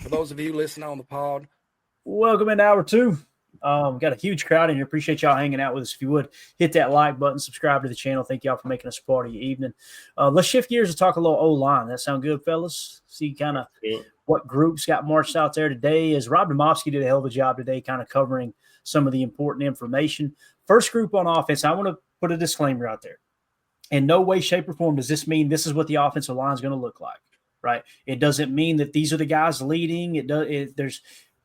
For those of you listening on the pod, Welcome into hour two. Got a huge crowd in here. Appreciate y'all hanging out with us. If you would, hit that like button, subscribe to the channel. Thank y'all for making us a part of your evening. Let's shift gears and talk a little O-line. That sound good, fellas? See kind of what groups got marched out there today. As Rob Domofsky did a hell of a job today kind of covering some of the important information. First group on offense, I want to put a disclaimer out there. In no way, shape, or form does this mean this is what the offensive line is going to look like, right? It doesn't mean that these are the guys leading.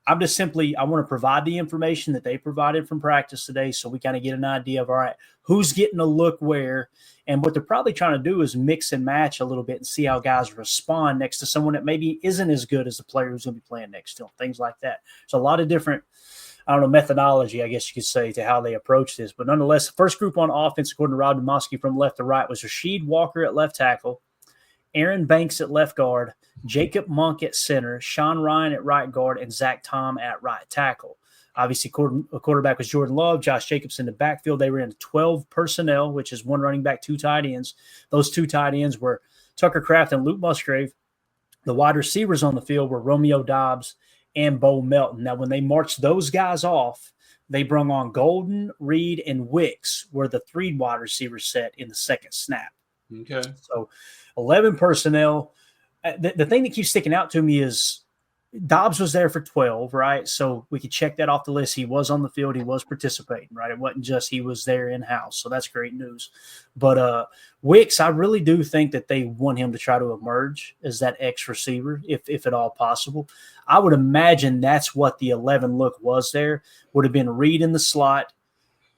I'm just simply, I want to provide the information that they provided from practice today so we kind of get an idea of, all right, who's getting a look where. And what they're probably trying to do is mix and match a little bit and see how guys respond next to someone that maybe isn't as good as the player who's going to be playing next to them, things like that. So a lot of different, methodology, I guess you could say, to how they approach this. But nonetheless, the first group on offense, according to Rob Domofsky from left to right, was Rasheed Walker at left tackle, Aaron Banks at left guard, Jacob Monk at center, Sean Ryan at right guard, and Zach Tom at right tackle. Obviously, quarterback was Jordan Love, Josh Jacobs in the backfield. They were in 12 personnel, which is one running back, two tight ends. Those two tight ends were Tucker Kraft and Luke Musgrave. The wide receivers on the field were Romeo Dobbs and Bo Melton. Now, when they marched those guys off, they brung on Golden, Reed, and Wicks were the three wide receivers set in the second snap. Okay. So 11 personnel. The thing that keeps sticking out to me is Dobbs was there for 12, right? So we could check that off the list. He was on the field. He was participating, right? It wasn't just he was there in-house. So that's great news. But Wicks, I really do think that they want him to try to emerge as that X receiver, if at all possible. I would imagine that's what the 11 look was there. Would have been Reed in the slot,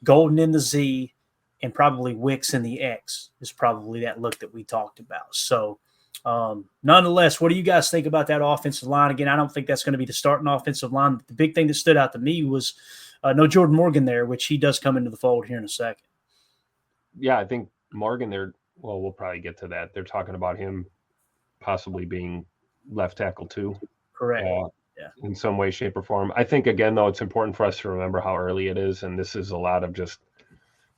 Golden in the Z, and probably Wicks in the X is probably that look that we talked about. So, nonetheless, what do you guys think about that offensive line? Again, I don't think that's going to be the starting offensive line. The big thing that stood out to me was no Jordan Morgan there, which he does come into the fold here in a second. Yeah, I think Morgan there, well, we'll probably get to that. They're talking about him possibly being left tackle too. Correct. In some way, shape, or form. I think, again, though, it's important for us to remember how early it is, and this is a lot of just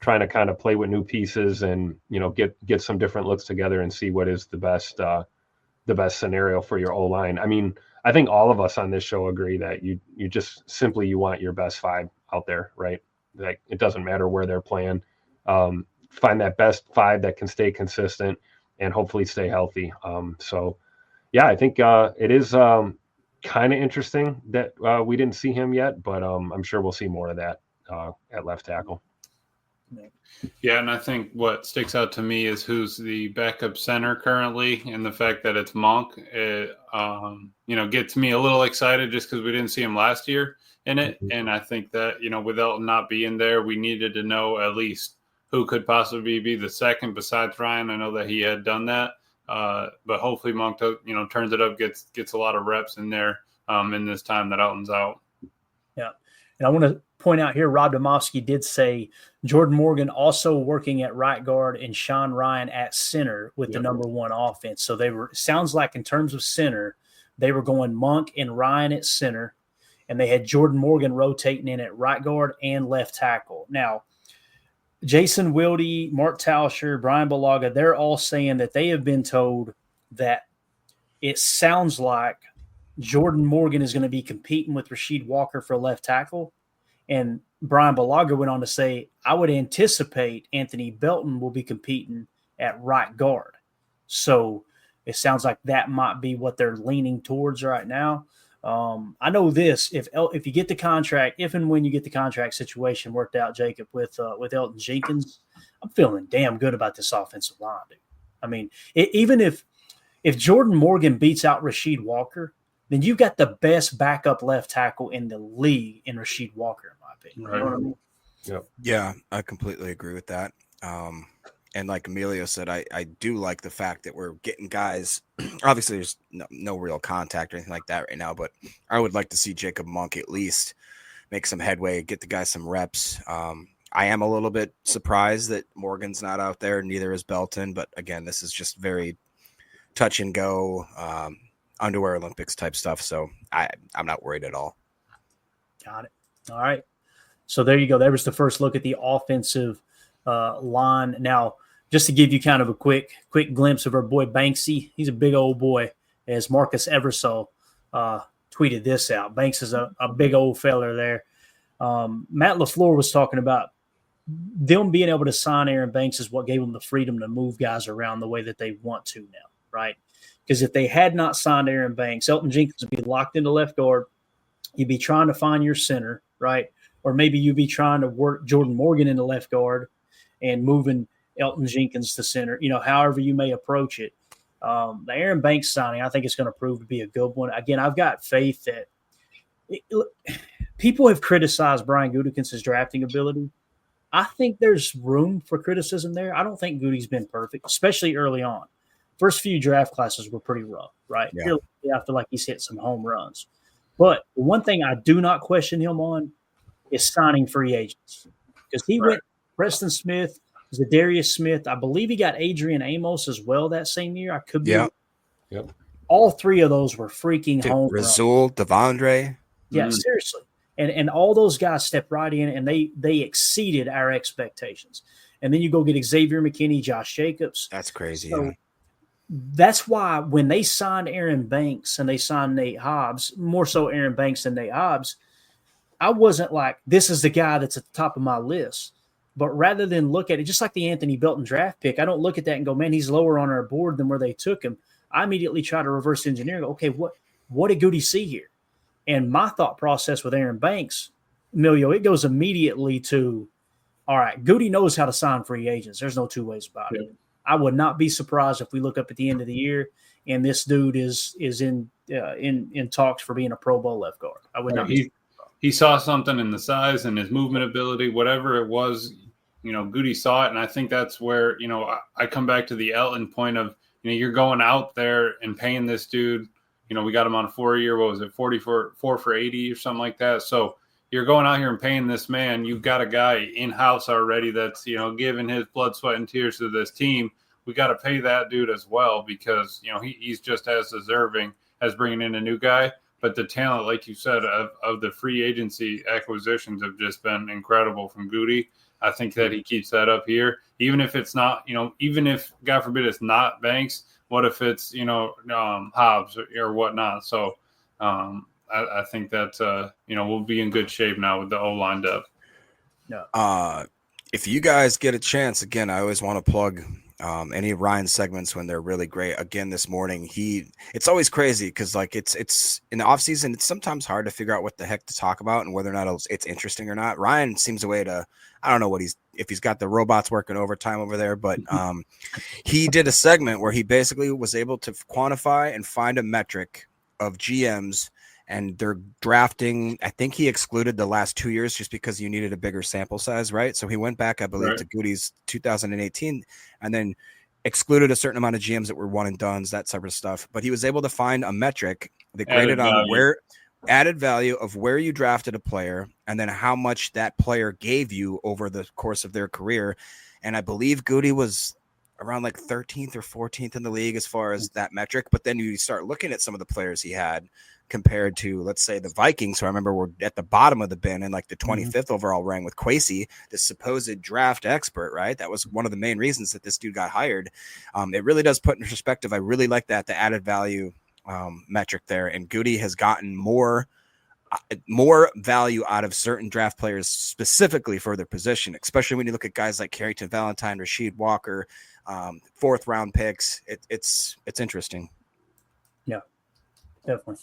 trying to kind of play with new pieces and, get some different looks together and see what is the best scenario for your O-line. I mean, I think all of us on this show agree that you just simply, you want your best five out there, right? Like, it doesn't matter where they're playing. Find that best five that can stay consistent and hopefully stay healthy. So yeah, I think it is kind of interesting that we didn't see him yet, but I'm sure we'll see more of that at left tackle. Yeah, and I think what sticks out to me is who's the backup center currently, and the fact that it's Monk. It, gets me a little excited just because we didn't see him last year in it, and I think that with Elton not being there, we needed to know at least who could possibly be the second besides Ryan. I know that he had done that, but hopefully Monk turns it up, gets a lot of reps in there in this time that Elton's out. Yeah, and I want to point out here, Rob Domofsky did say Jordan Morgan also working at right guard and Sean Ryan at center with the number one offense. So sounds like in terms of center, they were going Monk and Ryan at center, and they had Jordan Morgan rotating in at right guard and left tackle. Now, Jason Wilde, Mark Tauscher, Brian Balaga, they're all saying that they have been told that it sounds like Jordan Morgan is going to be competing with Rasheed Walker for left tackle. And Brian Balaga went on to say, I would anticipate Anthony Belton will be competing at right guard. So it sounds like that might be what they're leaning towards right now. I know this, if you get the contract, if and when you get the contract situation worked out, Jacob, with Elton Jenkins, I'm feeling damn good about this offensive line, dude. I mean, even if Jordan Morgan beats out Rasheed Walker, then you've got the best backup left tackle in the league in Rasheed Walker, in my opinion. Right. You know what I mean? Yep. Yeah, I completely agree with that. And like Emilio said, I do like the fact that we're getting guys. Obviously, there's no real contact or anything like that right now, but I would like to see Jacob Monk at least make some headway, get the guys some reps. I am a little bit surprised that Morgan's not out there, neither is Belton. But again, this is just very touch and go, underwear Olympics type stuff. So I'm not worried at all. Got it. All right. So there you go. There was the first look at the offensive line. Now, just to give you kind of a quick glimpse of our boy Banksy, he's a big old boy, as Marcus Eversole tweeted this out. Banks is a big old feller there. Matt LaFleur was talking about them being able to sign Aaron Banks is what gave them the freedom to move guys around the way that they want to now, right? Because if they had not signed Aaron Banks, Elton Jenkins would be locked into left guard. You'd be trying to find your center, right? Or maybe you'd be trying to work Jordan Morgan into left guard and moving Elton Jenkins to center, however you may approach it. The Aaron Banks signing, I think it's going to prove to be a good one. Again, I've got faith that people have criticized Brian Gutekunst's drafting ability. I think there's room for criticism there. I don't think Goody's been perfect, especially early on. First few draft classes were pretty rough, right? Yeah. I feel like he's hit some home runs. But one thing I do not question him on is signing free agents. Because he went Preston Smith, Zadarius Smith. I believe he got Adrian Amos as well that same year. I could be. Yeah. Yep. All three of those were freaking home runs. Rasul, Devondre. Yeah, seriously. And all those guys stepped right in, and they exceeded our expectations. And then you go get Xavier McKinney, Josh Jacobs. That's crazy. So yeah. That's why when they signed Aaron Banks and they signed Nate Hobbs, more so Aaron Banks than Nate Hobbs, I wasn't like, this is the guy that's at the top of my list. But rather than look at it, just like the Anthony Belton draft pick, I don't look at that and go, man, he's lower on our board than where they took him. I immediately try to reverse engineer and go, okay, what did Goody see here? And my thought process with Aaron Banks, Emilio, it goes immediately to, all right, Goody knows how to sign free agents. There's no two ways about it. I would not be surprised if we look up at the end of the year and this dude is in talks for being a Pro Bowl left guard. I would not be surprised. He saw something in the size and his movement ability, whatever it was, Goody saw it. And I think that's where, I come back to the Elton point of, you're going out there and paying this dude. We got him on a 4-year, what was it, 4 for 80 or something like that. So you're going out here and paying this man. You've got a guy in-house already that's, giving his blood, sweat, and tears to this team. We got to pay that dude as well because, he's just as deserving as bringing in a new guy. But the talent, like you said, of the free agency acquisitions have just been incredible from Goody. I think that he keeps that up here. Even if it's not, even if, God forbid, it's not Banks, what if it's, Hobbs or whatnot? So I think that, we'll be in good shape now with the O-line depth. Yeah. If you guys get a chance, again, I always want to plug any of Ryan's segments when they're really great. Again, this morning, it's always crazy because like it's in the off season, it's sometimes hard to figure out what the heck to talk about and whether or not it's interesting or not. Ryan seems a way to, I don't know if he's got the robots working overtime over there, but he did a segment where he basically was able to quantify and find a metric of GMs and they're drafting. I think he excluded the last 2 years just because you needed a bigger sample size, right? So he went back, I believe, to Goody's 2018 and then excluded a certain amount of GMs that were one and dones, that type of stuff. But he was able to find a metric that graded on where added value of where you drafted a player and then how much that player gave you over the course of their career. And I believe Goody was around like 13th or 14th in the league as far as that metric. But then you start looking at some of the players he had compared to, let's say, the Vikings, who I remember were at the bottom of the bin and like the 25th overall rank with Kwesi, the supposed draft expert, right? That was one of the main reasons that this dude got hired. It really does put in perspective. I really like that, the added value metric there. And Goody has gotten more value out of certain draft players specifically for their position, especially when you look at guys like Carrington Valentine, Rasheed Walker, 4th round picks. It's interesting. Yeah, definitely.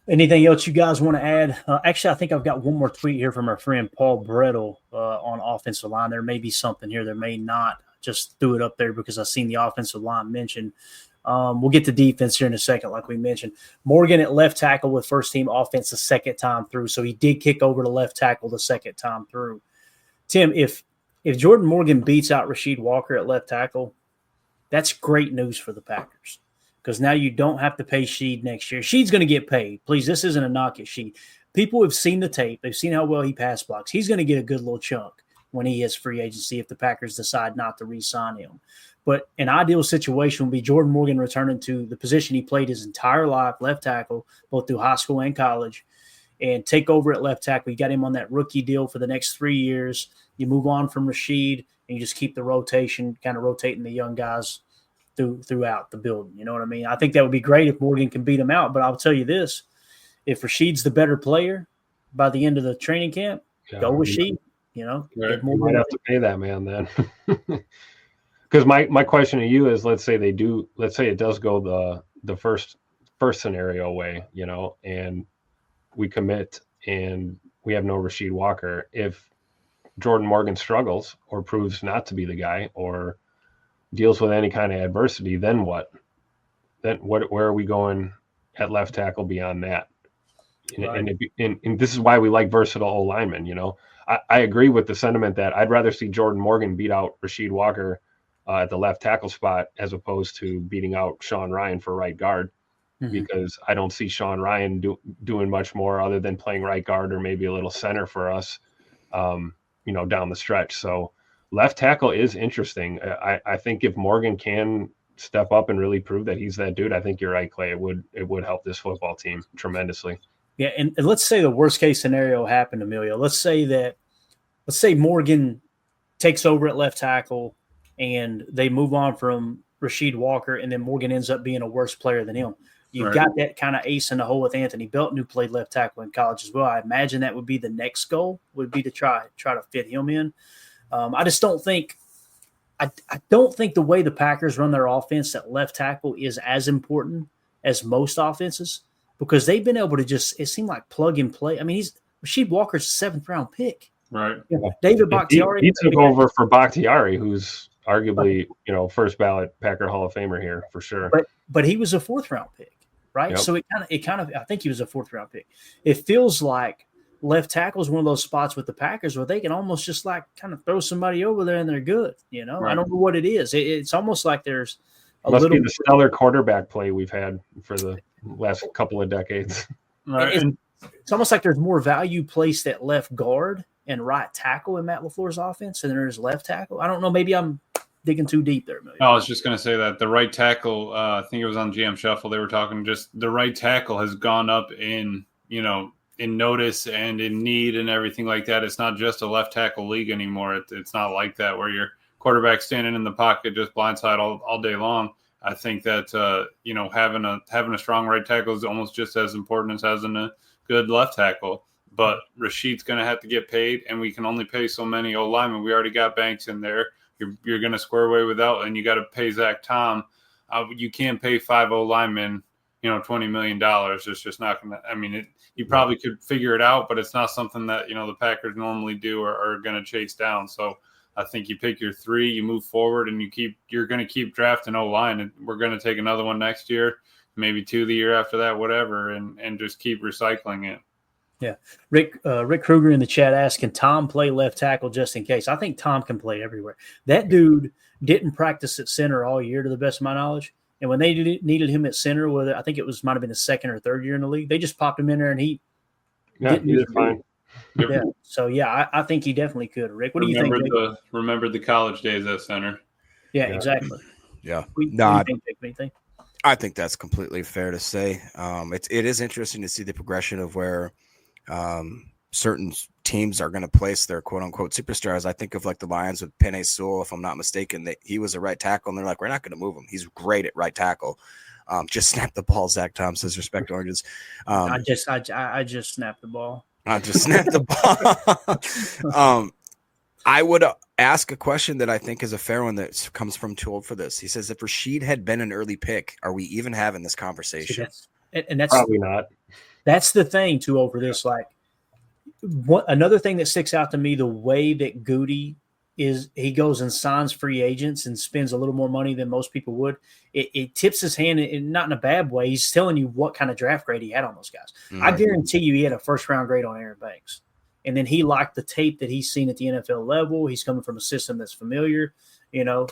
Anything else you guys want to add? Actually, I think I've got one more tweet here from our friend Paul Brettel on offensive line. There may be something here. There may not. Just threw it up there because I've seen the offensive line mentioned. We'll get to defense here in a second, like we mentioned. Morgan at left tackle with first-team offense the second time through, so he did kick over to left tackle the second time through. Tim, if Jordan Morgan beats out Rasheed Walker at left tackle, that's great news for the Packers because now you don't have to pay Sheed next year. Sheed's going to get paid. Please, this isn't a knock at Sheed. People have seen the tape. They've seen how well he pass blocks. He's going to get a good little chunk when he is free agency if the Packers decide not to re-sign him. But an ideal situation would be Jordan Morgan returning to the position he played his entire life, left tackle, both through high school and college, and take over at left tackle. You got him on that rookie deal for the next 3 years. You move on from Rasheed, and you just keep the rotation, kind of rotating the young guys throughout the building. You know what I mean? I think that would be great if Morgan can beat him out. But I'll tell you this, if Rashid's the better player by the end of the training camp, go with Rashid. You know, Right. You might have to pay that man then. Because my question to you is, let's say it does go the first scenario way, you know, and we commit and we have no Rasheed Walker. If Jordan Morgan struggles or proves not to be the guy or deals with any kind of adversity, then what? Where are we going at left tackle beyond that? Right. And this is why we like versatile O linemen. You know, I agree with the sentiment that I'd rather see Jordan Morgan beat out Rasheed Walker at the left tackle spot as opposed to beating out Sean Ryan for right guard, because I don't see Sean Ryan doing much more other than playing right guard or maybe a little center for us, you know, down the stretch. So left tackle is interesting. I think if Morgan can step up and really prove that he's that dude, I think you're right, Clay. It would help this football team tremendously. Yeah, and let's say the worst case scenario happened, Emilio. Let's say Morgan takes over at left tackle and they move on from Rasheed Walker, and then Morgan ends up being a worse player than him. You've got that kind of ace in the hole with Anthony Belton, who played left tackle in college as well. I imagine that would be the next goal, would be to try to fit him in. I just don't think I don't think the way the Packers run their offense that left tackle is as important as most offenses, because they've been able to just, it seemed like plug and play. I mean, Rasheed Walker's a 7th round pick. Right. David Bakhtiari. He took over for Bakhtiari, who's arguably, you know, first ballot Packer Hall of Famer here for sure. But he was a 4th round pick, right? Yep. So it kind of I think he was a 4th round pick. It feels like left tackle is one of those spots with the Packers where they can almost just like kind of throw somebody over there and they're good. You know, I don't know what it is. It's almost like there's must be the stellar quarterback play we've had for the last couple of decades. Right. It's almost like there's more value placed at left guard and right tackle in Matt LaFleur's offense than there is left tackle. I don't know. Maybe I'm digging too deep there. Maybe. I was just going to say that the right tackle, I think it was on GM Shuffle, they were talking, just the right tackle has gone up in, you know, in notice and in need and everything like that. It's not just a left tackle league anymore. It's not like that where your quarterback standing in the pocket just blindside all day long. I think that you know, having a strong right tackle is almost just as important as having a good left tackle. But Rasheed's going to have to get paid, and we can only pay so many O linemen. We already got Banks in there. You're going to square away without, and you got to pay Zach Tom. You can't pay 5 O linemen, you know, $20 million. It's just not going to. I mean, you probably could figure it out, but it's not something that, you know, the Packers normally do or are going to chase down. So I think you pick your 3, you move forward, and you're going to keep drafting O-line, and we're going to take another one next year, maybe 2 the year after that, whatever, and just keep recycling it. Yeah. Rick Kruger in the chat asked, can Tom play left tackle just in case? I think Tom can play everywhere. That dude didn't practice at center all year, to the best of my knowledge. And when they needed him at center, whether I think it might have been his 2nd or 3rd year in the league, they just popped him in there and he did fine. Yeah. So yeah, I think he definitely could. Rick, what do you think? Remember the college days at center. Yeah, exactly. Yeah. I think that's completely fair to say. It is interesting to see the progression of where certain teams are going to place their quote unquote superstars. I think of like the Lions with Penei Sewell, if I'm not mistaken, that he was a right tackle, and they're like, we're not going to move him. He's great at right tackle. Just snap the ball, Zach Tom says, respect oranges. I just snapped the ball. I just snapped the ball. I would ask a question that I think is a fair one that comes from Too Old for This. He says, if Rasheed had been an early pick, are we even having this conversation? And that's probably not. That's the thing, Too Old for This. Like, another thing that sticks out to me, the way that Goody is, he goes and signs free agents and spends a little more money than most people would. It tips his hand, and not in a bad way. He's telling you what kind of draft grade he had on those guys. Mm-hmm. I guarantee you he had a 1st round grade on Aaron Banks. And then he liked the tape that he's seen at the NFL level. He's coming from a system that's familiar, you know,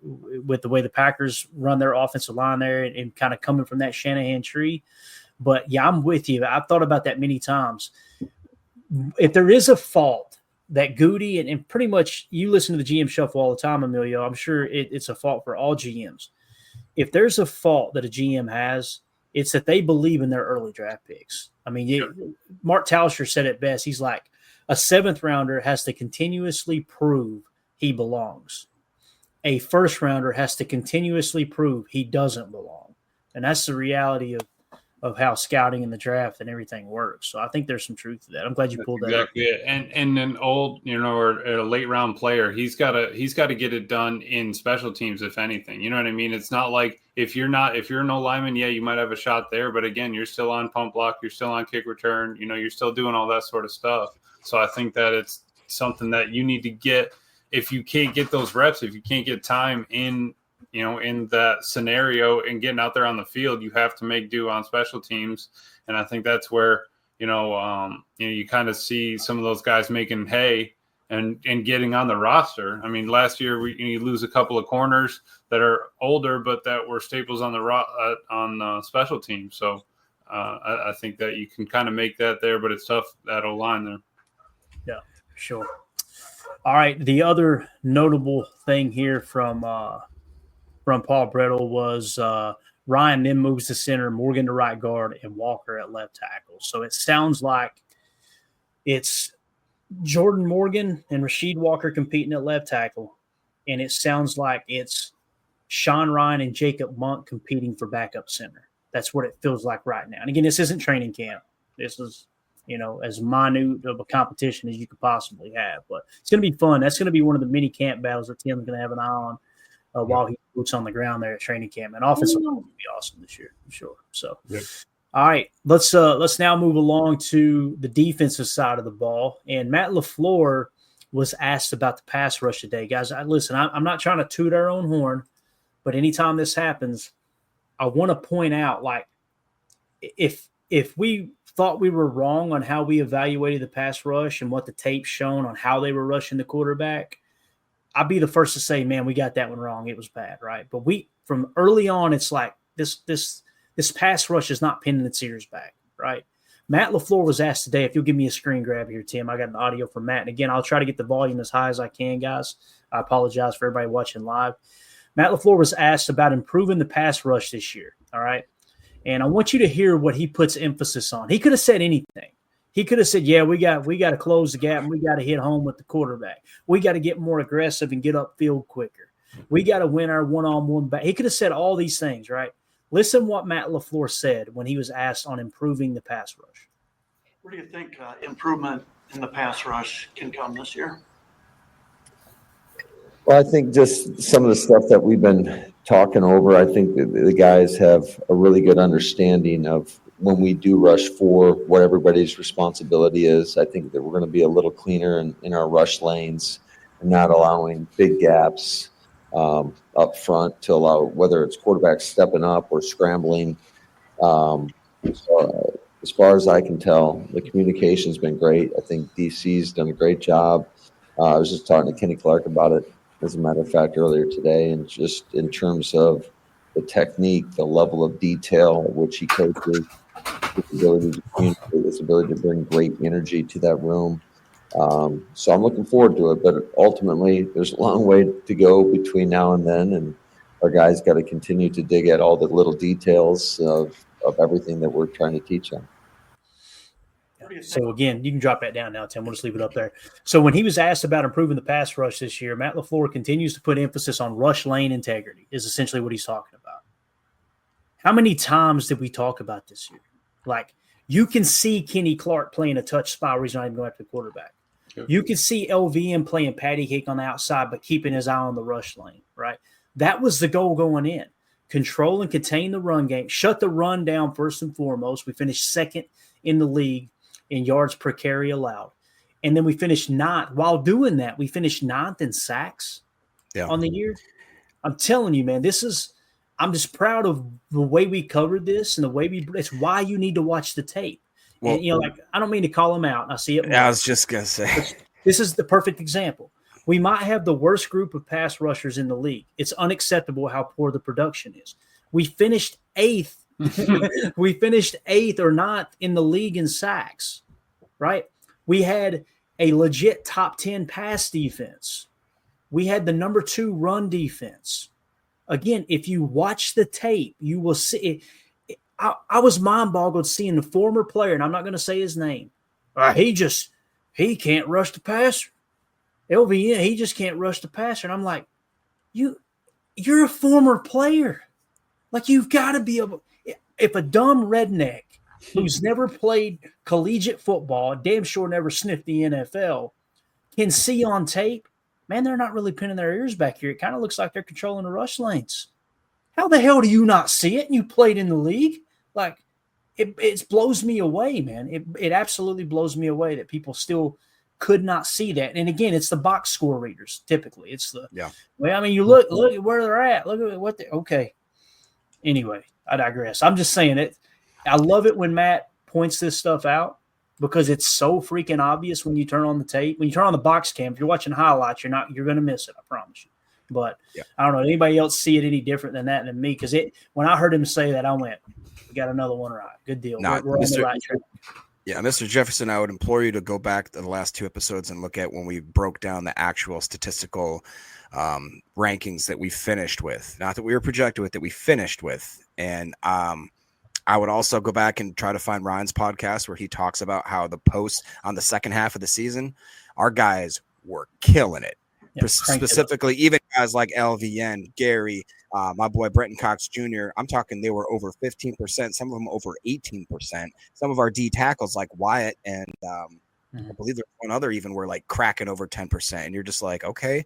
with the way the Packers run their offensive line there, and kind of coming from that Shanahan tree. But yeah, I'm with you. I've thought about that many times. If there is a fault that Goody, and pretty much you listen to the GM Shuffle all the time, Emilio, I'm sure it's a fault for all GMs. If there's a fault that a GM has, it's that they believe in their early draft picks. I mean, Mark Tauscher said it best. He's like, a 7th rounder has to continuously prove he belongs. A 1st rounder has to continuously prove he doesn't belong. And that's the reality of how scouting and the draft and everything works. So I think there's some truth to that. I'm glad you pulled that up. Exactly it. And an old, or a late round player, he's got to get it done in special teams, if anything. You know what I mean? It's not like if you're an old lineman, yeah, you might have a shot there, but again, you're still on punt block, you're still on kick return, you're still doing all that sort of stuff. So I think that it's something that you need to get. If you can't get those reps, if you can't get time in that scenario and getting out there on the field, you have to make do on special teams. And I think that's where, you kind of see some of those guys making hay and getting on the roster. I mean, last year you lose a couple of corners that are older, but that were staples on on special teams. So I think that you can kind of make that there, but it's tough, that O-line there. Yeah, sure. All right. The other notable thing here from Paul Brettel was Ryan then moves to center, Morgan to right guard, and Walker at left tackle. So it sounds like it's Jordan Morgan and Rasheed Walker competing at left tackle, and it sounds like it's Sean Ryan and Jacob Monk competing for backup center. That's what it feels like right now. And again, this isn't training camp. This is, as minute of a competition as you could possibly have. But it's going to be fun. That's going to be one of the mini camp battles that Tim's going to have an eye on while he boots on the ground there at training camp. And offensive will be awesome this year, for sure. So, Yep. All right, let's now move along to the defensive side of the ball. And Matt LaFleur was asked about the pass rush today. Guys, listen, I'm not trying to toot our own horn, but anytime this happens, I want to point out, like, if we thought we were wrong on how we evaluated the pass rush and what the tape's shown on how they were rushing the quarterback, I'd be the first to say, man, we got that one wrong. It was bad, right? But from early on, it's like this pass rush is not pinning its ears back, right? Matt LaFleur was asked today, if you'll give me a screen grab here, Tim. I got an audio from Matt. And again, I'll try to get the volume as high as I can, guys. I apologize for everybody watching live. Matt LaFleur was asked about improving the pass rush this year, all right? And I want you to hear what he puts emphasis on. He could have said anything. He could have said, yeah, we got to close the gap and we got to hit home with the quarterback. We got to get more aggressive and get upfield quicker. We got to win our one-on-one back. He could have said all these things, right? Listen what Matt LaFleur said when he was asked on improving the pass rush. Where do you think improvement in the pass rush can come this year? Well, I think just some of the stuff that we've been talking over, I think the guys have a really good understanding of when we do rush for what everybody's responsibility is. I think that we're going to be a little cleaner in our rush lanes and not allowing big gaps up front to allow, whether it's quarterbacks stepping up or scrambling. So, as far as I can tell, the communication's been great. I think DC's done a great job. I was just talking to Kenny Clark about it, as a matter of fact, earlier today, and just in terms of the technique, the level of detail which he coaches, his ability to communicate, his ability to bring great energy to that room. So I'm looking forward to it, but ultimately there's a long way to go between now and then, and our guys got to continue to dig at all the little details of everything that we're trying to teach them. So, again, you can drop that down now, Tim. We'll just leave it up there. So, when he was asked about improving the pass rush this year, Matt LaFleur continues to put emphasis on rush lane integrity is essentially what he's talking about. How many times did we talk about this year? Like, you can see Kenny Clark playing a touch spot where he's not even going after the quarterback. Sure. You can see LVM playing patty cake on the outside but keeping his eye on the rush lane, right? That was the goal going in. Control and contain the run game. Shut the run down first and foremost. We finished second in the league in yards per carry allowed. And then we finished ninth. While doing that, we finished ninth in sacks on the year. I'm telling you, man, I'm just proud of the way we covered this and the way it's why you need to watch the tape. Well, and, I don't mean to call him out. I see it. I was just going to say. This is the perfect example. We might have the worst group of pass rushers in the league. It's unacceptable how poor the production is. We finished eighth. We finished eighth or ninth in the league in sacks, right? We had a legit top 10 pass defense. We had the number 2 run defense. Again, if you watch the tape, you will see it. I was mind-boggled seeing the former player, and I'm not going to say his name. He can't rush the passer. LVN, he just can't rush the passer. And I'm like, you're a former player. Like, you've got to be able – if a dumb redneck who's never played collegiate football, damn sure never sniffed the NFL, can see on tape, man, they're not really pinning their ears back here. It kind of looks like they're controlling the rush lanes. How the hell do you not see it? And you played in the league? Like, it blows me away, man. It absolutely blows me away that people still could not see that. And again, it's the box score readers. Typically, it's the Well, I mean, you look at where they're at. Look at what they okay. Anyway, I digress. I'm just saying it. I love it when Matt points this stuff out because it's so freaking obvious when you turn on the tape. When you turn on the box cam, if you're watching highlights, you're going to miss it. I promise you. But I don't know. Anybody else see it any different than that than me? Because when I heard him say that, I went, "We got another one right. Good deal. Nah, we're on the right track." Yeah, Mr. Jefferson, I would implore you to go back to the last 2 episodes and look at when we broke down the actual statistical rankings that we finished with. Not that we were projected with, that we finished with. And I would also go back and try to find Ryan's podcast where he talks about how the posts on the second half of the season, our guys were killing it. Yeah, specifically, even guys like LVN, Gary, my boy Brenton Cox Jr., I'm talking they were over 15%, some of them over 18%. Some of our D tackles like Wyatt and I believe there's one other even were like cracking over 10%. And you're just like, okay.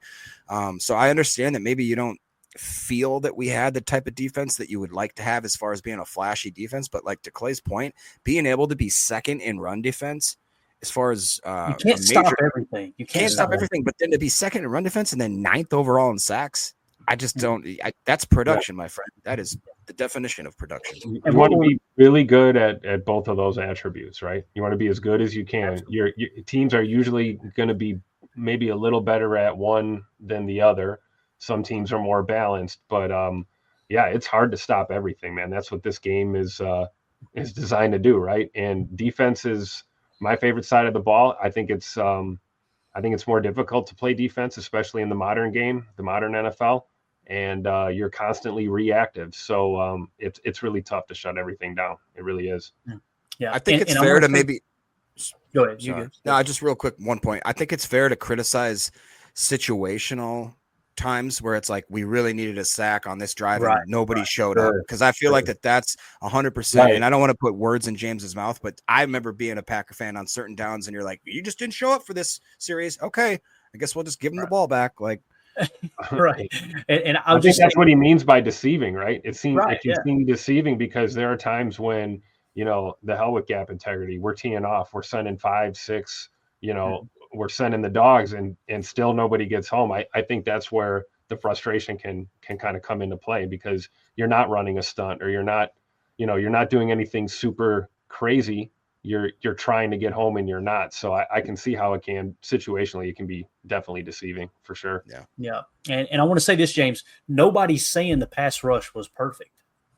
So I understand that maybe you don't feel that we had the type of defense that you would like to have as far as being a flashy defense. But like to Clay's point, being able to be second in run defense, as far as you can't stop everything. You can't stop everything, but then to be second in run defense and then 9th overall in sacks, I just don't. That's production, my friend. That is the definition of production. You want to be really good at both of those attributes, right? You want to be as good as you can. Your teams are usually going to be maybe a little better at one than the other. Some teams are more balanced, but it's hard to stop everything, man. That's what this game is designed to do, right? And defense is my favorite side of the ball. I think it's more difficult to play defense, especially in the modern game, the modern NFL, and you're constantly reactive. So it's really tough to shut everything down. It really is. Yeah, I think it's fair to maybe. Go ahead. You go. No, just real quick, one point. I think it's fair to criticize situational times where it's like we really needed a sack on this drive and nobody showed up, because I feel like that's 100%. And I don't want to put words in James's mouth, but I remember being a Packer fan on certain downs and you're like, you just didn't show up for this series. Okay, I guess we'll just give him the ball back. Like, right. And I think that's what he means by deceiving, right? It seems seem deceiving because there are times when, the hell with gap integrity, we're teeing off, we're sending 5, 6, we're sending the dogs and still nobody gets home. I think that's where the frustration can kind of come into play, because you're not running a stunt, or you're not doing anything super crazy. You're trying to get home and you're not. So I can see how it can be definitely deceiving for sure. Yeah. And I want to say this, James, nobody's saying the pass rush was perfect.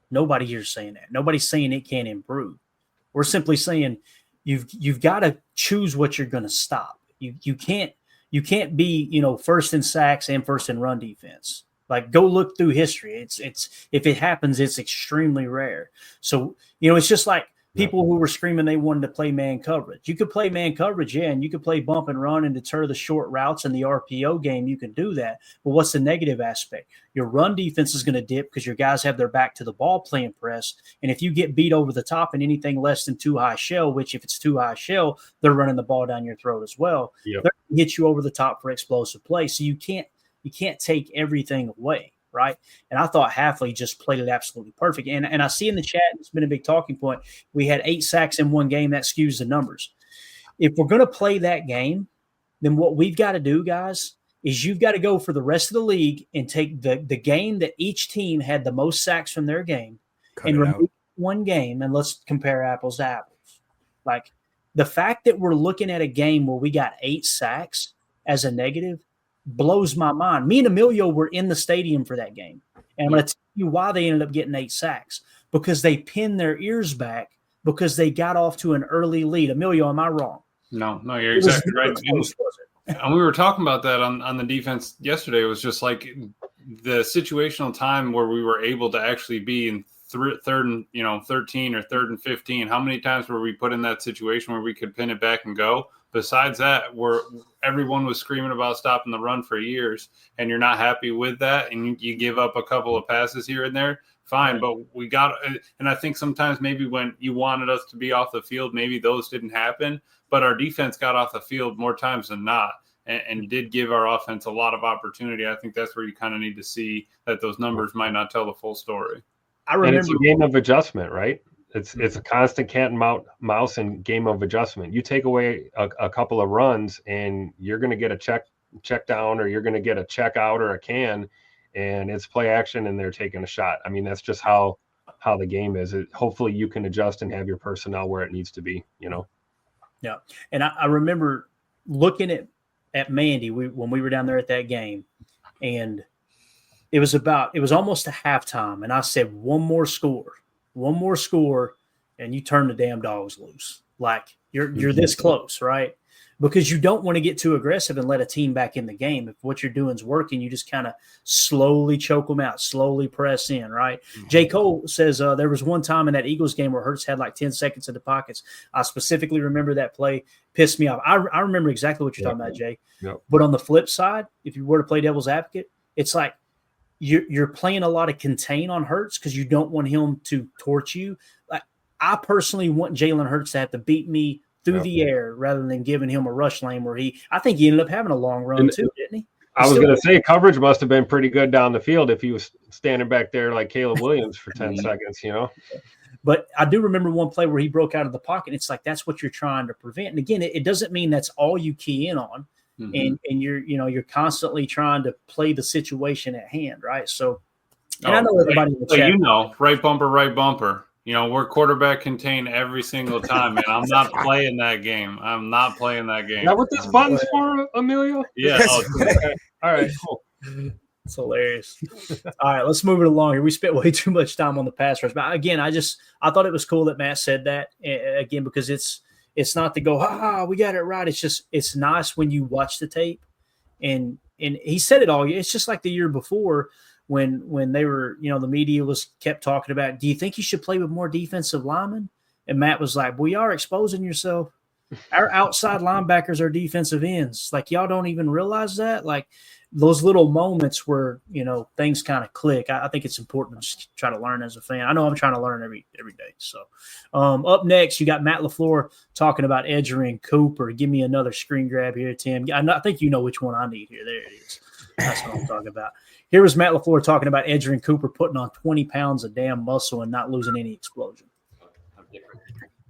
Nobody here's saying that. Nobody's saying it can't improve. We're simply saying you've got to choose what you're going to stop. You can't be, first in sacks and first in run defense. Like, go look through history. It's if it happens, it's extremely rare. So, it's just like people who were screaming they wanted to play man coverage. You could play man coverage, and you could play bump and run and deter the short routes in the RPO game. You can do that. But what's the negative aspect? Your run defense is going to dip because your guys have their back to the ball playing press. And if you get beat over the top in anything less than too high shell, which if it's too high shell, they're running the ball down your throat as well. Yep. They're going to hit you over the top for explosive play. So you can't take everything away. Right. And I thought Hafley just played it absolutely perfect. And I see in the chat, it's been a big talking point. We had 8 sacks in one game. That skews the numbers. If we're going to play that game, then what we've got to do, guys, is you've got to go for the rest of the league and take the game that each team had the most sacks from their game and remove one game, and let's compare apples to apples. Like, the fact that we're looking at a game where we got 8 sacks as a negative blows my mind. Me and Emilio were in the stadium for that game. And I'm going to tell you why they ended up getting 8 sacks. Because they pinned their ears back because they got off to an early lead. Emilio, am I wrong? No, you're exactly right. And we were talking about that on the defense yesterday. It was just like the situational time where we were able to actually be in third and 13 or third and 15. How many times were we put in that situation where we could pin it back and go? Besides that, where everyone was screaming about stopping the run for years, and you're not happy with that, and you give up a couple of passes here and there, fine. But we got, and I think sometimes maybe when you wanted us to be off the field, maybe those didn't happen. But our defense got off the field more times than not, and did give our offense a lot of opportunity. I think that's where you kind of need to see that those numbers might not tell the full story. I remember, and it's a game of adjustment, right? It's a constant cat and mouse and game of adjustment. You take away a couple of runs, and you're going to get a check down, or you're going to get a check out or a can, and it's play action, and they're taking a shot. I mean, that's just how the game is. Hopefully, you can adjust and have your personnel where it needs to be. Yeah, and I remember looking at Mandy when we were down there at that game, and it was almost a halftime, and I said, one more score, and you turn the damn dogs loose. Like you're this close, right? Because you don't want to get too aggressive and let a team back in the game. If what you're doing is working, you just kind of slowly choke them out, slowly press in, right? Mm-hmm. J. Cole says there was one time in that Eagles game where Hurts had like 10 seconds in the pockets. I specifically remember that play. Pissed me off. I remember exactly what you're talking about, Jay. Yep. But on the flip side, if you were to play devil's advocate, it's like you're playing a lot of contain on Hurts because you don't want him to torch you. Like, I personally want Jalen Hurts to have to beat me through the air rather than giving him a rush lane where I think he ended up having a long run too, didn't he? I was going to say coverage must have been pretty good down the field if he was standing back there like Caleb Williams for 10 seconds, But I do remember one play where he broke out of the pocket. It's like that's what you're trying to prevent. And again, it doesn't mean that's all you key in on. Mm-hmm. And you're constantly trying to play the situation at hand, right? So and I know everybody in the chat. Right bumper. We're quarterback contained every single time, man. I'm not playing that game. Is that what this button's for, Emilio? Yeah. All right, cool. It's hilarious. All right, let's move it along here. We spent way too much time on the pass rush. But again, I thought it was cool that Matt said that, again, because it's not to go, we got it right. It's just it's nice when you watch the tape. And he said it all. It's just like the year before when they were, the media kept talking about, do you think you should play with more defensive linemen? And Matt was like, well, y'all are exposing yourself. Our outside linebackers are defensive ends. Like, y'all don't even realize that. Like, those little moments where, things kind of click. I think it's important to try to learn as a fan. I know I'm trying to learn every day. So up next, you got Matt LaFleur talking about Edgerrin Cooper. Give me another screen grab here, Tim. I think you know which one I need here. There it is. That's what I'm talking about. Here was Matt LaFleur talking about Edgerrin Cooper putting on 20 pounds of damn muscle and not losing any explosion. How different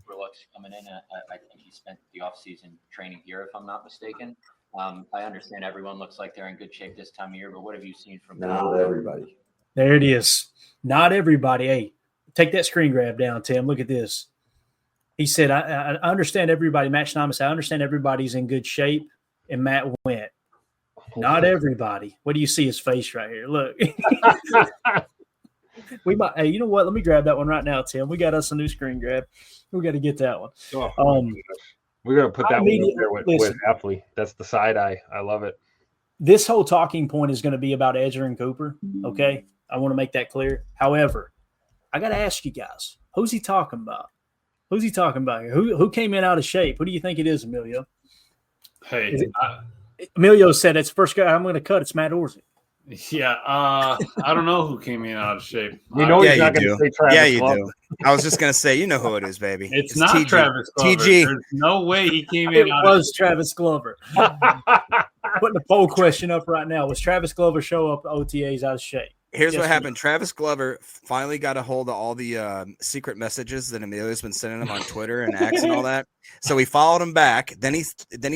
looks coming in. I think he spent the offseason training here, if I'm not mistaken. I understand everyone looks like they're in good shape this time of year, but what have you seen from Not everybody. There it is. Not everybody. Hey, take that screen grab down, Tim. Look at this. He said, I understand everybody. Matt Schneider said, I understand everybody's in good shape. And Matt went, not everybody. What do you see his face right here? Look. We might. Hey, you know what? Let me grab that one right now, Tim. We got us a new screen grab. We got to get that one. We're going to put that one up there with Heffley. That's the side eye. I love it. This whole talking point is going to be about Edgerrin Cooper, okay? I want to make that clear. However, I got to ask you guys, who's he talking about? Who's he talking about here? Who came in out of shape? Who do you think it is, Emilio? Hey. Emilio said it's the first guy I'm going to cut. It's Matt Orsic. Yeah, I don't know who came in out of shape. You know he's not going to say Travis Glover. Do. I was just going to say, you know who it is, baby. It's not TG. Travis Glover. TG. There's no way he came in. It was Travis Glover. Putting a poll question up right now. Was Travis Glover show up at OTAs out of shape? Here's what happened. Travis Glover finally got a hold of all the secret messages that Emilio's been sending him on Twitter and X and all that. So he followed him back. Then he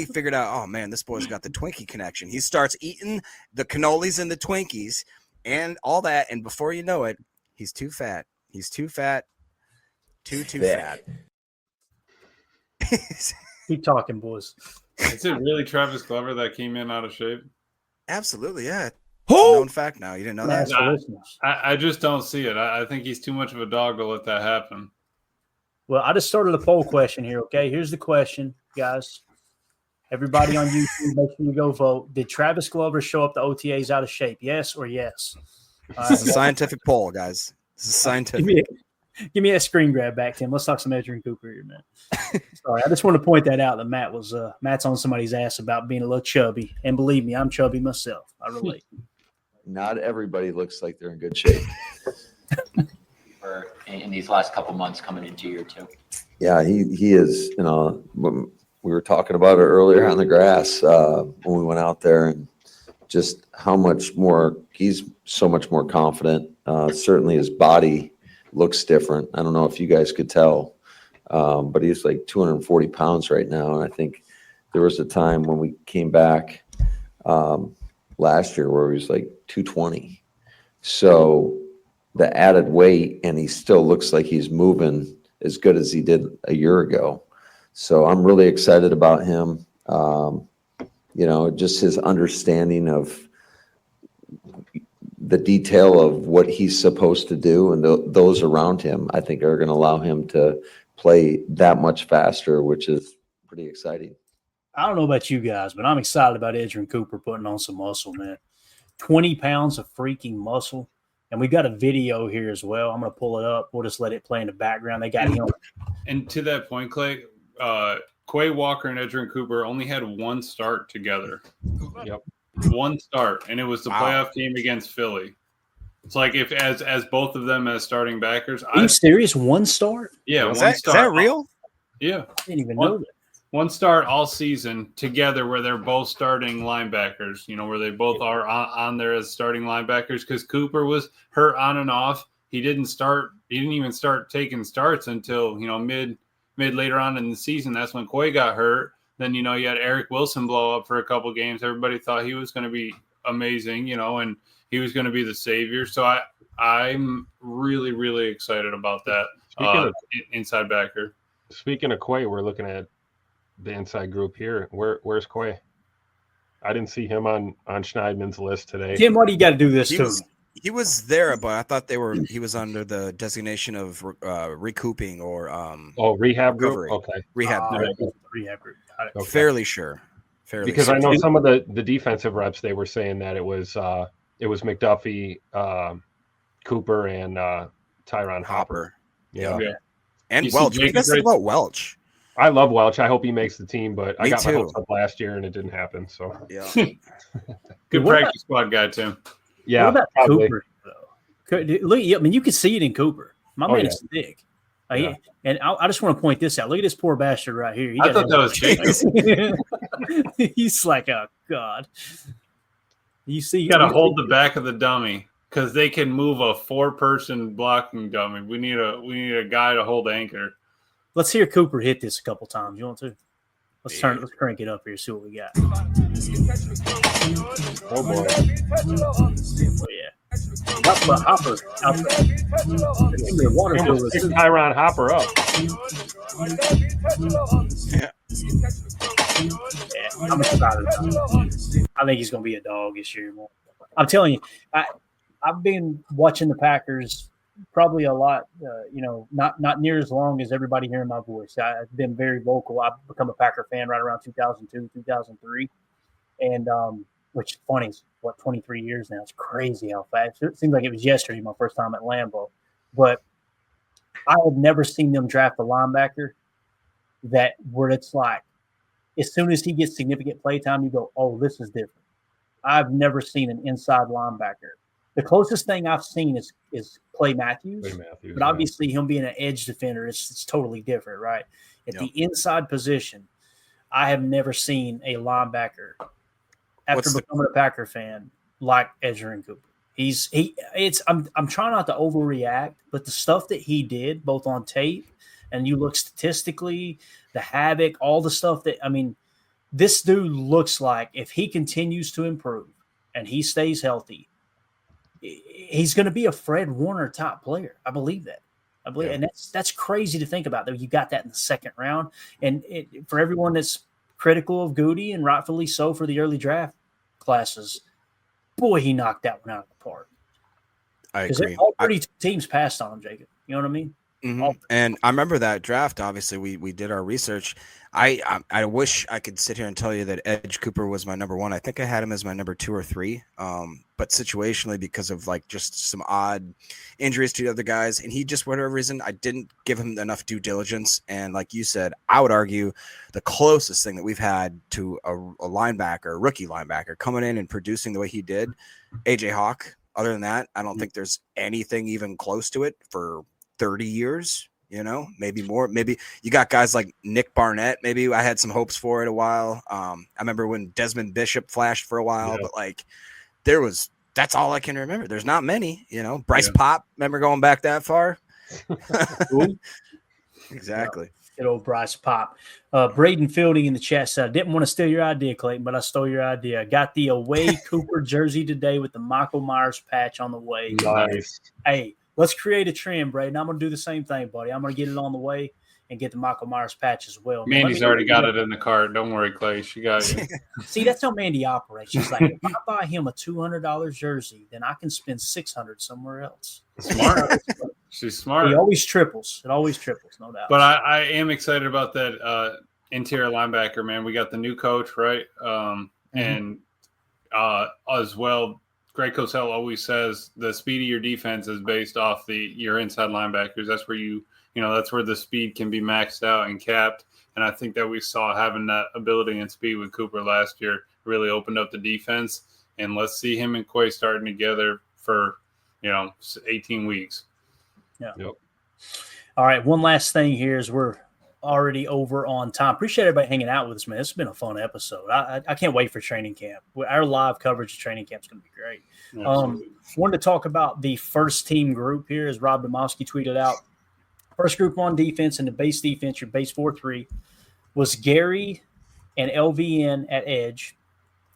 figured out, oh man, this boy's got the Twinkie connection. He starts eating the cannolis and the Twinkies and all that. And before you know it, he's too fat. He's too fat. Too fat. Keep talking, boys. Is it really Travis Glover that came in out of shape? Absolutely, yeah. Known fact now. You didn't know that? I just don't see it. I think he's too much of a dog to let that happen. Well, I just started a poll question here, okay? Here's the question, guys. Everybody on YouTube, make sure you go vote. Did Travis Glover show up to OTAs out of shape? Yes or yes? This is a scientific poll, guys. This is scientific. Give me that screen grab back, Tim. Let's talk some Edgerrin Cooper here, man. Sorry, I just want to point that out that Matt's on somebody's ass about being a little chubby. And believe me, I'm chubby myself. I relate. Not everybody looks like they're in good shape. in these last couple months coming into year 2? Yeah, he is. We were talking about it earlier on the grass when we went out there, and just how much more he's so much more confident. Certainly, his body looks different. I don't know if you guys could tell, but he's like 240 pounds right now, and I think there was a time when we came back last year where he was like 220. So the added weight, and he still looks like he's moving as good as he did a year ago. So I'm really excited about him. Just his understanding of the detail of what he's supposed to do, and those around him, I think, are going to allow him to play that much faster, which is pretty exciting. I don't know about you guys, but I'm excited about Edgerrin Cooper putting on some muscle, man. 20 pounds of freaking muscle. And we got a video here as well. I'm going to pull it up. We'll just let it play in the background. They got him. And to that point, Clay, Quay Walker and Edgerrin Cooper only had one start together. Yep. One start, and it was the playoff game against Philly. It's like if as both of them as starting backers. Are you serious? One start? Yeah, Is one start. Is that real? Yeah. I didn't even know that. One start all season together where they're both starting linebackers, where they both are on there as starting linebackers, because Cooper was hurt on and off. He didn't even start taking starts until, mid later on in the season. That's when Quay got hurt. Then, you had Eric Wilson blow up for a couple games. Everybody thought he was going to be amazing, and he was going to be the savior. So I'm really, really excited about that inside backer. Speaking of Quay, we're looking at the inside group here. Where's Quay? I didn't see him on Schneidman's list today. Tim, why do you got to do this to him? He was there, but I thought he was under the designation of recouping or rehab group. recovery. Okay, rehab group. Rehab group. okay. Fairly sure. Because I know some of the defensive reps, they were saying that it was McDuffie, Cooper, and Tyron Hopper. Yeah. And You Welch. see What do you guys think about Welch? I love Welch. I hope he makes the team, but I Me got my too. hopes up last year and it didn't happen. So Yeah. Good practice squad guy, Tim. yeah, What about probably. Cooper, though? Look, I mean, you can see it in Cooper. My man is thick. Yeah. And I just want to point this out. Look at this poor bastard right here. I thought that was Jacob. He's like, oh, God. You see, You got to hold the back of the dummy because they can move a 4-person blocking dummy. We need a guy to hold anchor. Let's hear Cooper hit this a couple times. You want to? Let's crank it up here. See what we got. Oh boy. Oh, yeah. That's what Hopper out there. Give me a water Almost cooler, picked too. Tyron Hopper up. Yeah, I'm excited about it. I think he's going to be a dog this year. I'm telling you, I've been watching the Packers probably a lot, not near as long as everybody hearing my voice. I've been very vocal. I've become a Packer fan right around 2002, 2003. And which is funny, it's 23 years now. It's crazy how fast. It seems like it was yesterday, my first time at Lambeau. But I have never seen them draft a linebacker where it's like, as soon as he gets significant play time, you go, oh, this is different. I've never seen an inside linebacker. The closest thing I've seen is Clay Matthews. But obviously him being an edge defender, it's totally different, right? At the inside position, I have never seen a linebacker after becoming a Packer fan like Edgerrin Cooper. I'm trying not to overreact, but the stuff that he did both on tape and you look statistically, the havoc, all the stuff this dude looks like if he continues to improve and he stays healthy, he's going to be a Fred Warner type player. I believe that. And that's crazy to think about. Though you got that in the second round, and for everyone that's critical of Goody and rightfully so for the early draft classes, boy, he knocked that one out of the park. I agree. All 32 teams passed on him, Jacob. You know what I mean? Mm-hmm. And I remember that draft. Obviously, we did our research. I wish I could sit here and tell you that Edge Cooper was my number one. I think I had him as my number 2 or 3. But situationally, because of like just some odd injuries to the other guys, and he just, for whatever reason, I didn't give him enough due diligence. And like you said, I would argue the closest thing that we've had to a rookie linebacker, coming in and producing the way he did, AJ Hawk. other than that, I don't think there's anything even close to it for 30 years. Maybe more. Maybe you got guys like Nick Barnett. Maybe I had some hopes for it a while. I remember when Desmond Bishop flashed for a while, but like that's all I can remember. There's not many, Bryce Pop. Remember going back that far? Exactly. Good old Bryce Pop. Braden Fielding in the chat said, I didn't want to steal your idea, Clayton, but I stole your idea. I got the away Cooper jersey today with the Michael Myers patch on the way. Nice. Hey, let's create a trend, Braden. I'm going to do the same thing, buddy. I'm going to get it on the way and get the Michael Myers patch as well. Mandy's already got it in the cart. Don't worry, Clay. She got it. See, that's how Mandy operates. She's like, if I buy him a $200 jersey, then I can spend $600 somewhere else. Smart. She's smart. It always triples. It always triples, no doubt. But I am excited about that interior linebacker, man. We got the new coach, right? And as well, Greg Cosell always says the speed of your defense is based off your inside linebackers. That's where that's where the speed can be maxed out and capped. And I think that we saw having that ability and speed with Cooper last year really opened up the defense. And let's see him and Quay starting together for 18 weeks. Yeah. Yep. All right. One last thing here is we're already over on time. Appreciate everybody hanging out with us, man. This has been a fun episode. I can't wait for training camp. Our live coverage of training camp is going to be great. Wanted to talk about the first team group here, as Rob Domowski tweeted out. First group on defense and the base defense, your base 4-3, was Gary and LVN at edge,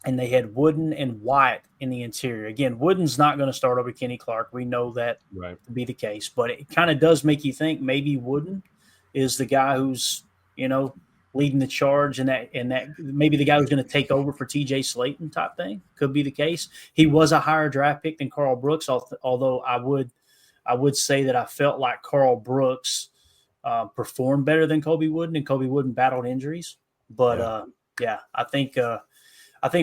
and they had Wooden and Wyatt in the interior. Again, Wooden's not going to start over Kenny Clark. We know that to be the case, but it kind of does make you think maybe Wooden is the guy who's, leading the charge and that maybe the guy who's going to take over for TJ Slayton type thing. Could be the case. He was a higher draft pick than Carl Brooks, although I would say that I felt like Carl Brooks performed better than Kobe Wooden, and Kobe Wooden battled injuries. But I think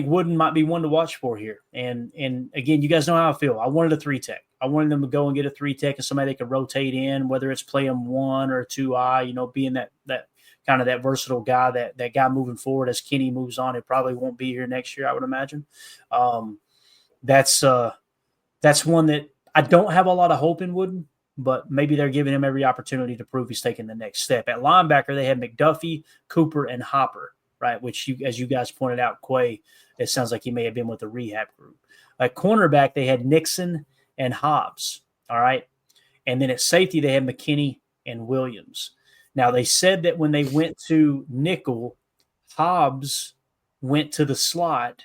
Wooden might be one to watch for here. And again, you guys know how I feel. I wanted a 3-tech. I wanted them to go and get a 3-tech and somebody they could rotate in, whether it's play them 1 or 2I, being that kind of that versatile guy, that guy moving forward as Kenny moves on. It probably won't be here next year, I would imagine. That's one that I don't have a lot of hope in Wooden, but maybe they're giving him every opportunity to prove he's taking the next step. At linebacker, they had McDuffie, Cooper, and Hopper, right? Which, as you guys pointed out, Quay, it sounds like he may have been with the rehab group. At cornerback, they had Nixon and Hobbs, all right? And then at safety, they had McKinney and Williams. Now, they said that when they went to nickel, Hobbs went to the slot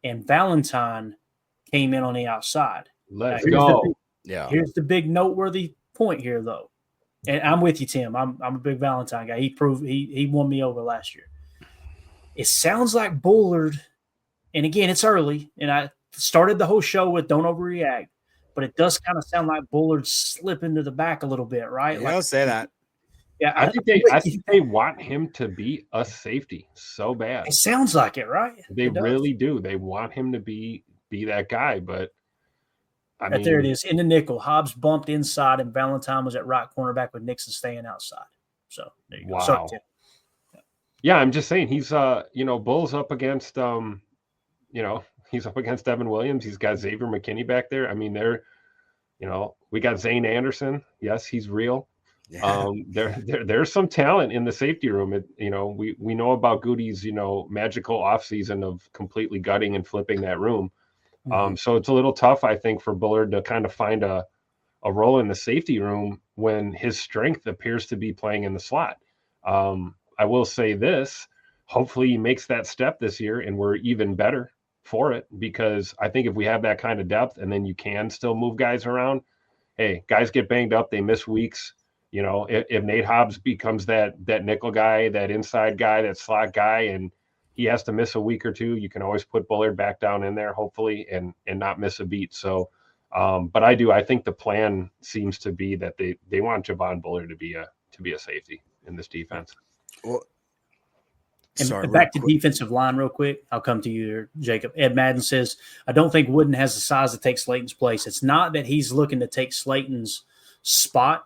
and Valentine came in on the outside. Let's go. Here's the big noteworthy point here, though. And I'm with you, Tim. I'm a big Valentine guy. He proved he won me over last year. It sounds like Bullard, and again, it's early, and I started the whole show with don't overreact, but it does kind of sound like Bullard's slipping to the back a little bit, right? Don't say that. Yeah, I think they want him to be a safety so bad. It sounds like it, right? They really do. They want him to be that guy, but I mean, there it is in the nickel. Hobbs bumped inside, and Valentine was at right cornerback with Nixon staying outside. So there you go. Wow. Yeah, I'm just saying he's Bull's up against he's up against Evan Williams. He's got Xavier McKinney back there. I mean, we got Zane Anderson. Yes, he's real. Yeah. There's some talent in the safety room. We know about Goody's magical offseason of completely gutting and flipping that room. So it's a little tough, I think, for Bullard to kind of find a role in the safety room when his strength appears to be playing in the slot. I will say this: hopefully he makes that step this year, and we're even better for it, because I think if we have that kind of depth, and then you can still move guys around. Hey, guys get banged up, they miss weeks. If Nate Hobbs becomes that nickel guy, that inside guy, that slot guy, and he has to miss a week or two, you can always put Bullard back down in there, hopefully, and not miss a beat. So, but I think the plan seems to be that they want Javon Bullard to be a safety in this defense. Well, and back to defensive line real quick. I'll come to you there, Jacob. Ed Madden says, I don't think Wooden has the size to take Slayton's place. It's not that he's looking to take Slayton's spot.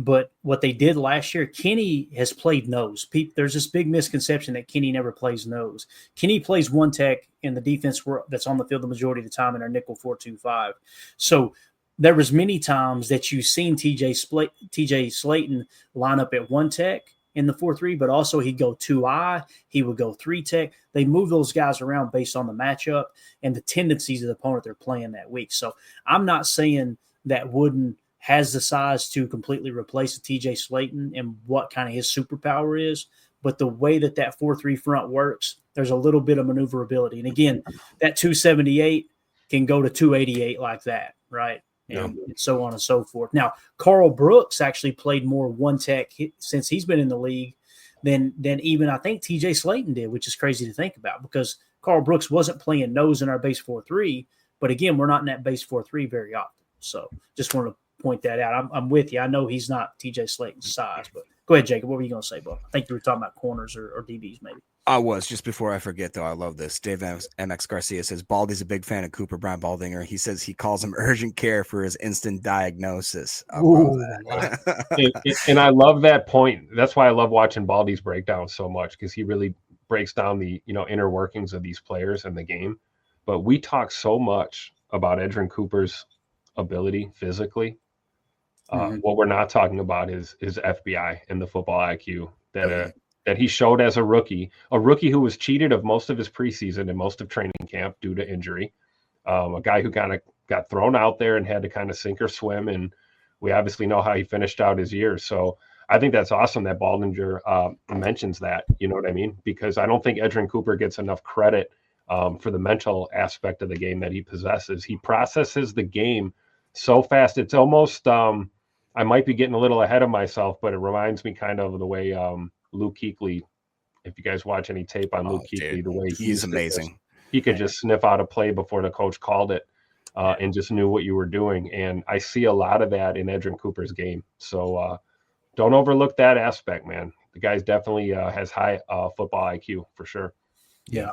But what they did last year, Kenny has played nose. There's this big misconception that Kenny never plays nose. Kenny plays one tech in the defense that's on the field the majority of the time in our nickel 4-2-5. So there was many times that you've seen TJ Slayton line up at one tech in the 4-3, but also he'd go 2-I, he would go 3 tech. They move those guys around based on the matchup and the tendencies of the opponent they're playing that week. So I'm not saying that Wooden has the size to completely replace TJ Slayton and what kind of his superpower is, but the way that 4-3 front works, there's a little bit of maneuverability. And again, that 278 can go to 288 like that, right? And so on and so forth. Now, Carl Brooks actually played more one tech since he's been in the league than even I think TJ Slayton did, which is crazy to think about because Carl Brooks wasn't playing nose in our base 4-3, but again, we're not in that base 4-3 very often. So just want to point that out. I'm with you. I know he's not TJ Slayton's size, but go ahead, Jacob. What were you going to say, Bob? I think you were talking about corners or DBs maybe. I was. Just before I forget, though, I love this. Dave MX Garcia says, Baldy's a big fan of Cooper Brown Baldinger. He says he calls him urgent care for his instant diagnosis. I love that. And I love that point. That's why I love watching Baldy's breakdown so much because he really breaks down the inner workings of these players in the game. But we talk so much about Edgerrin Cooper's ability physically. What we're not talking about is FBI and the football IQ that he showed as a rookie who was cheated of most of his preseason and most of training camp due to injury, a guy who kind of got thrown out there and had to kind of sink or swim. And we obviously know how he finished out his year. So I think that's awesome that Baldinger mentions that, you know what I mean? Because I don't think Edgerrin Cooper gets enough credit for the mental aspect of the game that he possesses. He processes the game so fast. It's almost, I might be getting a little ahead of myself, but it reminds me kind of the way Luke Kuechly, if you guys watch any tape on Luke Kuechly, the way he's amazing. He could just sniff out a play before the coach called it and just knew what you were doing. And I see a lot of that in Edgerrin Cooper's game. So don't overlook that aspect, man. The guy's definitely has high football IQ for sure. Yeah.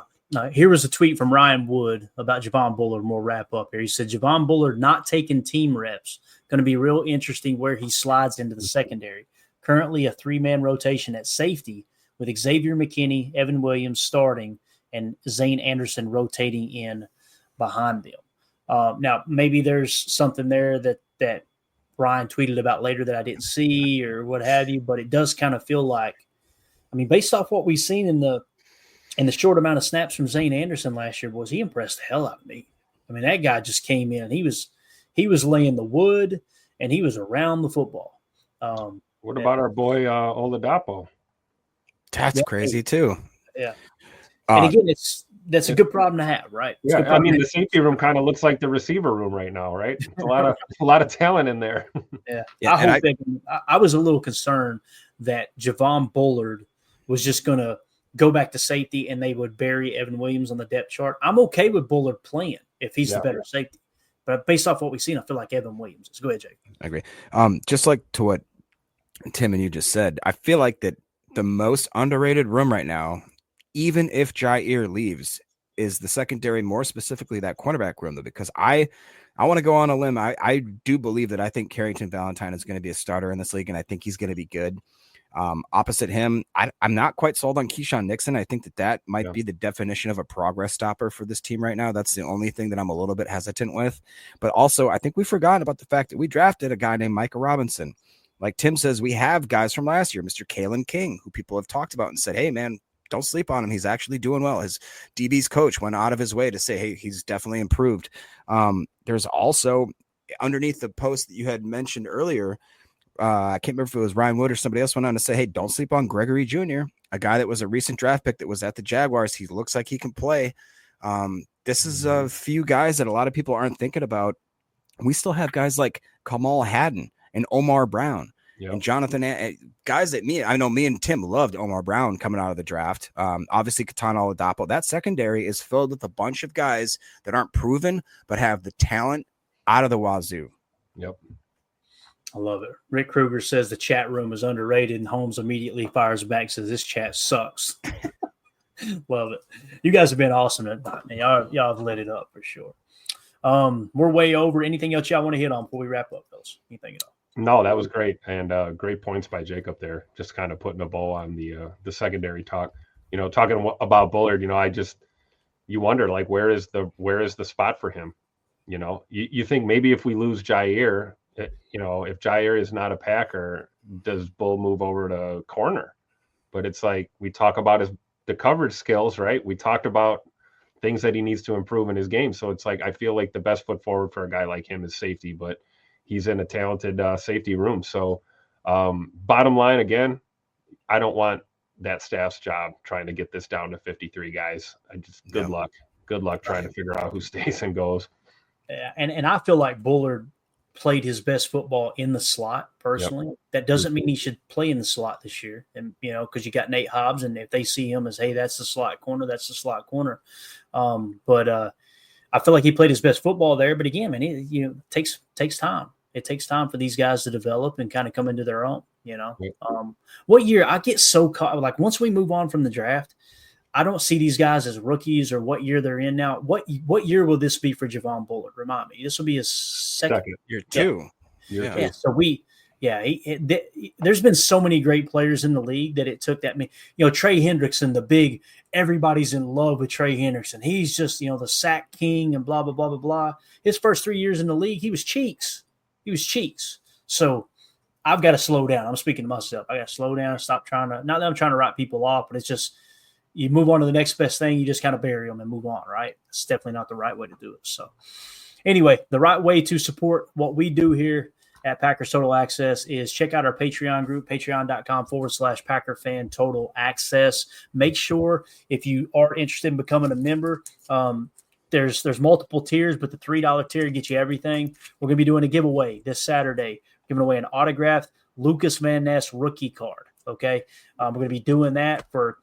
Here was a tweet from Ryan Wood about Javon Bullard. We'll wrap up here. He said, Javon Bullard not taking team reps. Going to be real interesting where he slides into the secondary. Currently a 3-man rotation at safety with Xavier McKinney, Evan Williams starting, and Zane Anderson rotating in behind them. Now, maybe there's something there that Ryan tweeted about later that I didn't see or what have you, but it does kind of feel like, I mean, based off what we've seen in the short amount of snaps from Zane Anderson last year, he impressed the hell out of me. I mean, that guy just came in and he was laying the wood and he was around the football. What about our boy Oladapo? That's crazy too. Yeah. And again, that's a good problem to have, right? Yeah, I mean, the safety room kind of looks like the receiver room right now, right? It's a lot of talent in there. Yeah. I was a little concerned that Javon Bullard was just going to go back to safety and they would bury Evan Williams on the depth chart. I'm okay with Bullard playing if he's the better safety. But based off what we've seen, I feel like Evan Williams is. Go ahead, Jake. I agree. Just like to what Tim and you just said, I feel like that the most underrated room right now, even if Jair leaves, is the secondary, more specifically that cornerback room, though, because I want to go on a limb. I do believe that I think Carrington Valentine is going to be a starter in this league, and I think he's going to be good. Opposite him, I'm not quite sold on Keyshawn Nixon. I think that might be the definition of a progress stopper for this team right now. That's the only thing that I'm a little bit hesitant with. But also, I think we forgot about the fact that we drafted a guy named Micah Robinson. Like Tim says, we have guys from last year, Mr. Kalen King, who people have talked about and said, hey, man, don't sleep on him. He's actually doing well. His DB's coach went out of his way to say, hey, he's definitely improved. There's also, underneath the post that you had mentioned earlier, I can't remember if it was Ryan Wood or somebody else went on to say, hey, don't sleep on Gregory Jr., a guy that was a recent draft pick that was at the Jaguars. He looks like he can play. This is a few guys that a lot of people aren't thinking about. We still have guys like Kamal Haddon and Omar Brown and Jonathan, guys that I know me and Tim loved Omar Brown coming out of the draft. Obviously, Katana Oladapo. That secondary is filled with a bunch of guys that aren't proven, but have the talent out of the wazoo. Yep. I love it. Rick Kruger says the chat room is underrated, and Holmes immediately fires back, says this chat sucks. Love it. You guys have been awesome tonight, man. Y'all have lit it up for sure. We're way over. Anything else y'all want to hit on before we wrap up, fellas? Anything at all? No, that was great, and great points by Jacob there. Just kind of putting a bow on the secondary talk. Talking about Bullard, you wonder like where is the spot for him? You think maybe if we lose Jair, if Jair is not a Packer, does Bull move over to corner? But it's like we talk about the coverage skills, right? We talked about things that he needs to improve in his game. So it's like I feel like the best foot forward for a guy like him is safety, but he's in a talented safety room. So bottom line, again, I don't want that staff's job trying to get this down to 53 guys. Good luck. Good luck trying to figure out who stays and goes. Yeah, and I feel like Bullard played his best football in the slot personally. Yep. That doesn't mean he should play in the slot this year. And, because you got Nate Hobbs, and if they see him as, hey, that's the slot corner, that's the slot corner. But I feel like he played his best football there. But again, man, it takes time. It takes time for these guys to develop and kind of come into their own, Yep. What year I get so caught, like once we move on from the draft, I don't see these guys as rookies or what year they're in now. What year will this be for Javon Bullard? Remind me. This will be his second year two. Yeah. So there's been so many great players in the league that it took that. Trey Hendrickson, the big, everybody's in love with Trey Hendrickson. He's just, the sack king and blah, blah, blah, blah, blah. His first 3 years in the league, he was cheeks. So I've got to slow down. I'm speaking to myself. I got to slow down, stop trying to, not that I'm trying to write people off, but it's just, you move on to the next best thing. You just kind of bury them and move on, right? It's definitely not the right way to do it. So anyway, the right way to support what we do here at Packers Total Access is check out our Patreon group, patreon.com/Packer Fan Total Access. Make sure if you are interested in becoming a member, there's multiple tiers, but the $3 tier gets you everything. We're going to be doing a giveaway this Saturday, giving away an autographed Lucas Van Ness rookie card. Okay. We're going to be doing that for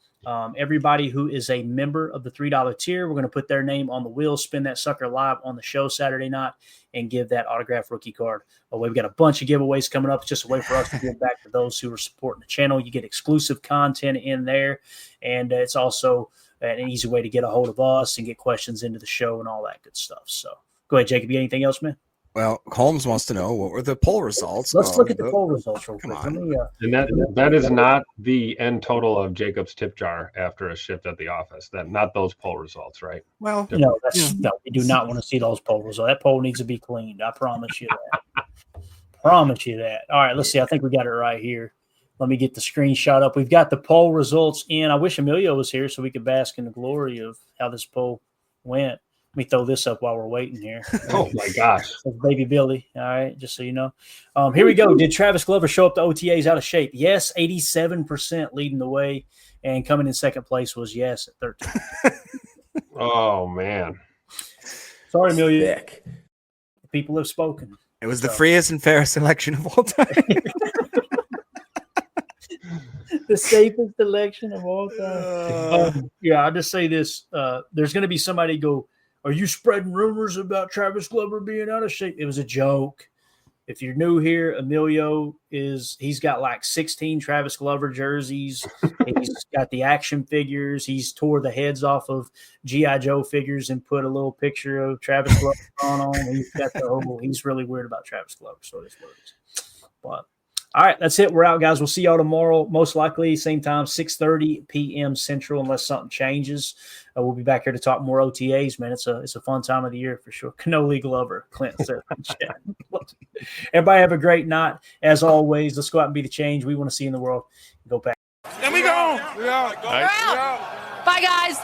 everybody who is a member of the $3 tier. We're going to put their name on the wheel, spin that sucker live on the show Saturday night, and give that autographed rookie card away. We've got a bunch of giveaways coming up. It's just a way for us to give back to those who are supporting the channel. You get exclusive content in there, and it's also an easy way to get a hold of us and get questions into the show and all that good stuff. So go ahead, Jacob. You got anything else, man? Well, Holmes wants to know what were the poll results. Let's look at the poll results real quick. And that is not the end total of Jacob's tip jar after a shift at the office. Not those poll results, right? Well, no, we do not want to see those poll results. That poll needs to be cleaned. I promise you that. Promise you that. All right, let's see. I think we got it right here. Let me get the screenshot up. We've got the poll results in. I wish Emilio was here so we could bask in the glory of how this poll went. Let me throw this up while we're waiting here. Oh, my gosh. That's Baby Billy. All right, just so you know. Here we go. Did Travis Glover show up to OTAs out of shape? Yes, 87% leading the way. And coming in second place was yes at 13. Oh, man. Sorry, Emilio. People have spoken. It was the freest and fairest election of all time. The safest election of all time. I'll just say this. There's going to be somebody go, are you spreading rumors about Travis Glover being out of shape? It was a joke. If you're new here, Emilio he's got like 16 Travis Glover jerseys. He's got the action figures. He's tore the heads off of G.I. Joe figures and put a little picture of Travis Glover on. He's really weird about Travis Glover. So it is what it is. But all right, that's it. We're out, guys. We'll see y'all tomorrow, most likely same time, 6:30 p.m. Central, unless something changes. We'll be back here to talk more OTAs, man. It's a fun time of the year for sure. Cannoli Glover, Clint said. Everybody have a great night. As always, let's go out and be the change we want to see in the world. Go back. Then we go. We out. Bye, guys.